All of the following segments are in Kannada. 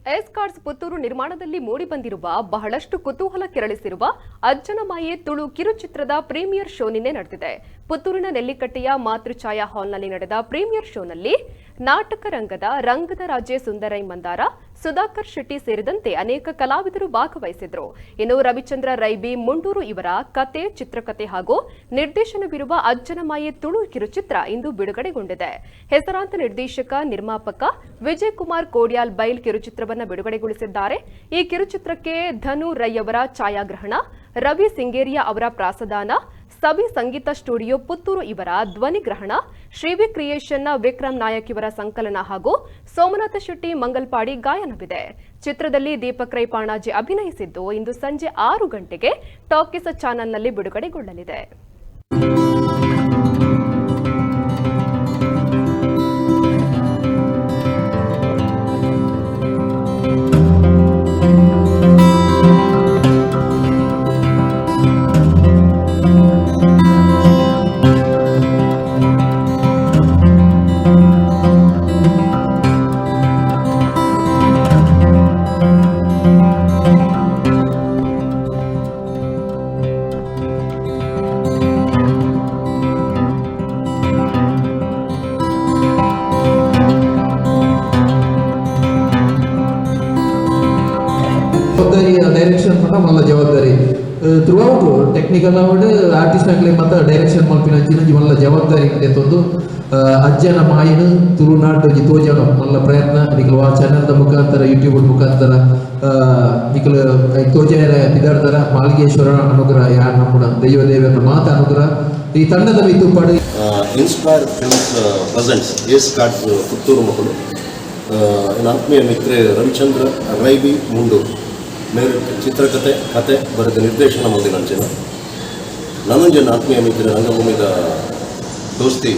ಎಸ್ ಕಾರ್ಡ್ಸ್ ಪುತ್ತೂರು ನಿರ್ಮಾಣದಲ್ಲಿ ಮೂಡಿಬಂದಿರುವ ಬಹಳಷ್ಟು ಕುತೂಹಲ ಕೆರಳಿಸಿರುವ ಅಜ್ಜನ ಮಾಯೆ ತುಳು ಕಿರುಚಿತ್ರದ ಪ್ರೀಮಿಯರ್ ಶೋ ನಿನ್ನೆ ನಡೆದಿದೆ. ಪುತ್ತೂರಿನ ನೆಲ್ಲಿಕಟ್ಟೆಯ ಮಾತೃಛಾಯಾ ಹಾಲ್ನಲ್ಲಿ ನಡೆದ ಪ್ರೀಮಿಯರ್ ಶೋನಲ್ಲಿ ನಾಟಕ ರಂಗದ ರಾಜೆ ಸುಂದರೈ ಮಂದಾರ, ಸುಧಾಕರ್ ಶೆಟ್ಟಿ ಸೇರಿದಂತೆ ಅನೇಕ ಕಲಾವಿದರು ಭಾಗವಹಿಸಿದ್ರು. ಇನ್ನು ರವಿಚಂದ್ರ ರೈಬಿ ಮುಂಡೂರು ಇವರ ಕತೆ, ಚಿತ್ರಕಥೆ ಹಾಗೂ ನಿರ್ದೇಶನವಿರುವ ಅಜ್ಜನ ಮಾಯೆ ತುಳು ಕಿರುಚಿತ್ರ ಇಂದು ಬಿಡುಗಡೆಗೊಂಡಿದೆ. ಹೆಸರಾಂತ ನಿರ್ದೇಶಕ, ನಿರ್ಮಾಪಕ ವಿಜಯ್ ಕುಮಾರ್ ಕೋಡ್ಯಾಲ್ ಬೈಲ್ ಕಿರುಚಿತ್ರವನ್ನು ಬಿಡುಗಡೆಗೊಳಿಸಿದ್ದಾರೆ. ಈ ಕಿರುಚಿತ್ರಕ್ಕೆ ಧನು ರೈ ಅವರ ಛಾಯಾಗ್ರಹಣ, ರವಿ ಸಿಂಗೇರಿಯಾ ಅವರ ಪ್ರಾಸದಾನ, ಸವಿ ಸಂಗೀತ ಸ್ಟುಡಿಯೋ ಪುತ್ತೂರು ಇವರ ಧ್ವನಿಗ್ರಹಣ, ಶ್ರೀವಿ ಕ್ರಿಯೇಷನ್ನ ವಿಕ್ರಮ್ ನಾಯಕ್ ಇವರ ಸಂಕಲನ ಹಾಗೂ ಸೋಮನಾಥ ಶೆಟ್ಟಿ ಮಂಗಲ್ಪಾಡಿ ಗಾಯನವಿದೆ. ಚಿತ್ರದಲ್ಲಿ ದೀಪಕ್ ರೈ ಪಾಣಾಜಿ ಅಭಿನಯಿಸಿದ್ದು ಇಂದು ಸಂಜೆ 6 ಗಂಟೆಗೆ ಟಾಕೀಸ್ ಚಾನೆಲ್ನಲ್ಲಿ ಬಿಡುಗಡೆಗೊಳ್ಳಲಿದೆ. ಡೈರೆಕ್ಷನ್ ಮಲ್ಲ ಜವಾಬ್ದಾರಿ ಥ್ರೂಔಟ್ ಟೆಕ್ನಿಕಲ್ ಅವಡ್ ಆರ್ಟಿಸ್ಟ್ ಆಗಲಿ ಮತ್ತು ಡೈರೆಕ್ಷನ್ ಮಲ್ಪಿನ ಮಲ್ಲ ಜವಾಬ್ದಾರಿ ತಂದು ಅಜ್ಜನ ಮಾಯಿನ ತುಳುನಾಡು ತೋಜನ ಮಲ್ಲ ಪ್ರಯತ್ನ ನಿಖಲ್ ಆ ಚಾನೆಲ್ದ ಮುಖಾಂತರ ಯೂಟ್ಯೂಬ್ ಮುಖಾಂತರ ನಿಖಲ್ ತೋಜರ ಬಿದಾರ್ದರ ಮಾಲಿಗೇಶ್ವರ ಅನುಗ್ರಹ ಯಾ ನಮ್ಮ ದೈವದೇವರ ಮಾತ ಅನುಗ್ರಹ ಈ ತಂಡದ ಮಿತ್ತುಪಾಡು Inspire Films presents S cards Puttur ಮಕ್ಕಳು ಆತ್ಮೀಯ ಮಿತ್ರ ರವಿಚಂದ್ರ ರೈಬಿ ಮುಂಡೂರು ಮೇರೆ ಚಿತ್ರಕಥೆ ಕತೆ ಬರೆದ ನಿರ್ದೇಶನ ಮಂದಿನ ಅಂಚೆನ ನನಂಜನ ಆತ್ಮೀಯ ಮಿತ್ರ ರಂಗಭೂಮಿದ ದೋಸ್ತಿ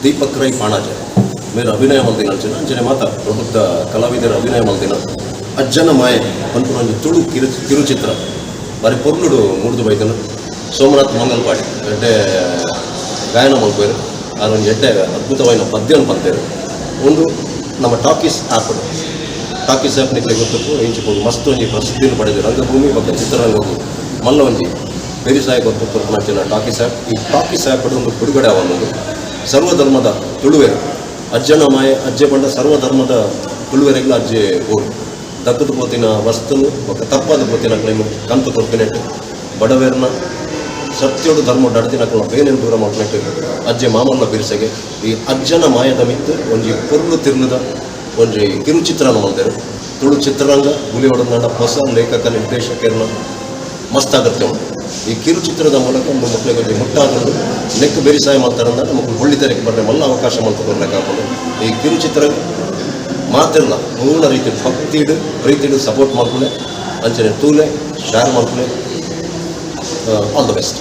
ದೀಪಕ್ ರೈ ಪಾಣಾಜೆ ಮೇರೆ ಅಭಿನಯ ಮಂದಿನ ಅಂಚೆನ ಅಂಚನೆ ಮಾತ ಪ್ರಬುದ್ಧ ಕಲಾವಿದರ ಅಭಿನಯ ಮಂದಿನ ಅಜ್ಜನ ಮಾಯೆ ಪಂಪುನೊಂದು ತುಳು ಕಿರುಚಿತ್ರ ಬಾರಿ ಪೊರ್ಲುಡು ಮೂಡ್ದು ಬೈದನು ಸೋಮನಾಥ್ ಮಂಗಲ್ಪಾಡಿ ಎಡ್ಡೆ ಗಾಯನ ಮಲ್ಪೇರು ಅದೊಂದು ಎಡ್ಡೆ ಅದ್ಭುತವಾದ ಪದ್ಯವನ್ನು ಪಂತೇರು ಒಂದು ನಮ್ಮ ಟಾಕೀಸ್ ಆ್ಯಪ್ ನಿಕ್ಕಲೆ ಗೊತ್ತಪ್ಪು ಇಂಚಿಕೊಂಡು ಮಸ್ತ್ ಒಂಜಿ ಪ್ರಸಿದ್ಧಿಯನ್ನು ಪಡೆದು ರಂಗಭೂಮಿ ಬಗ್ಗೆ ಚಿತ್ರರಂಗವು ಮಲ್ಲ ಒಂಜಿ ಬೇರಿಸಾಯ ಗೊತ್ತಪ್ಪು ನಾಚಿನ ಟಾಕೀಸ್ ಆ್ಯಪ್. ಈ ಟಾಕೀಸ್ ಆ್ಯಪ್ ಒಂದು ಬಿಡುಗಡೆ ಆವನ್ನೋದು ಸರ್ವಧರ್ಮದ ತುಳುವೆರು ಅಜ್ಜನ ಮಾಯೆ ಅಜ್ಜೆ ಬಂಡ ಸರ್ವಧರ್ಮದ ತುಳುವೆರೆಗಳು ಅಜ್ಜೆ ಗೋಡು ದಕ್ಕದ ಪೋತಿನ ವಸ್ತುನು ఒక ತಪ್ಪಾದ ಪೋತಿನ ಕ್ಲೈಮ್ ಕಂತು ತೊಪ್ಪಿನೆಟ್ಟು ಬಡವೇರ್ನ ಸತ್ಯೋಡು ಧರ್ಮ ಡಡ್ತಿನಕ್ಕಳ ಬೇನೇನು ದೂರ ಮಾಡ್ಬಿಟ್ಟು ಅಜ್ಜೆ ಮಾಮಲ್ಲ ಬಿರ್ಸೆಗೆ ಈ ಅಜ್ಜನ ಮಾಯದ ಮಿತ್ತು ಒಂಜಿ ಪೊರ್ಲು ತಿರ್ಲದ ಒಂಜಿ ಕಿರುಚಿತ್ರನ ಮಾಡ್ತಾರೆ. ತುಳು ಚಿತ್ರರಂಗ ಗುಲಿಯೊಡನಾಡ ಹೊಸ ಲೇಖಕ ನಿರ್ದೇಶಕರನ್ನ ಮಸ್ತ್ ಅಗತ್ಯ ಉಂಟು. ಈ ಕಿರುಚಿತ್ರದ ಮೂಲಕ ಒಂದು ಮಕ್ಕಳಿಗೆ ಒಂಜಿ ಮುಟ್ಟಾಕೊಂಡು ಲೆಕ್ಕ ಬೇರಿಸಾಯ ಮಾಡ್ತಾರಂದ್ರೆ ಮಕ್ಕಳು ಹೊಳ್ಳಿತರಕ್ಕೆ ಬರಲಿ ಮಲ್ಲ ಅವಕಾಶ ಮಾಡ್ಕೊಂಡು ಲೆಕ್ಕ ಹಾಕೊಂಡು ಈ ಕಿರುಚಿತ್ರ ಮಾತಿರಲ್ಲ ಪೂರ್ಣ ರೀತಿ ಭಕ್ತಿಡು ಪ್ರೀತಿಡು ಸಪೋರ್ಟ್ ಮಾಡ್ಕೊಳ್ಳೆ ಅಂಚನೆ ತೂಲೆ ಶೇರ್ ಮಾಡ್ಕೊಳ್ಳೆ. All the best.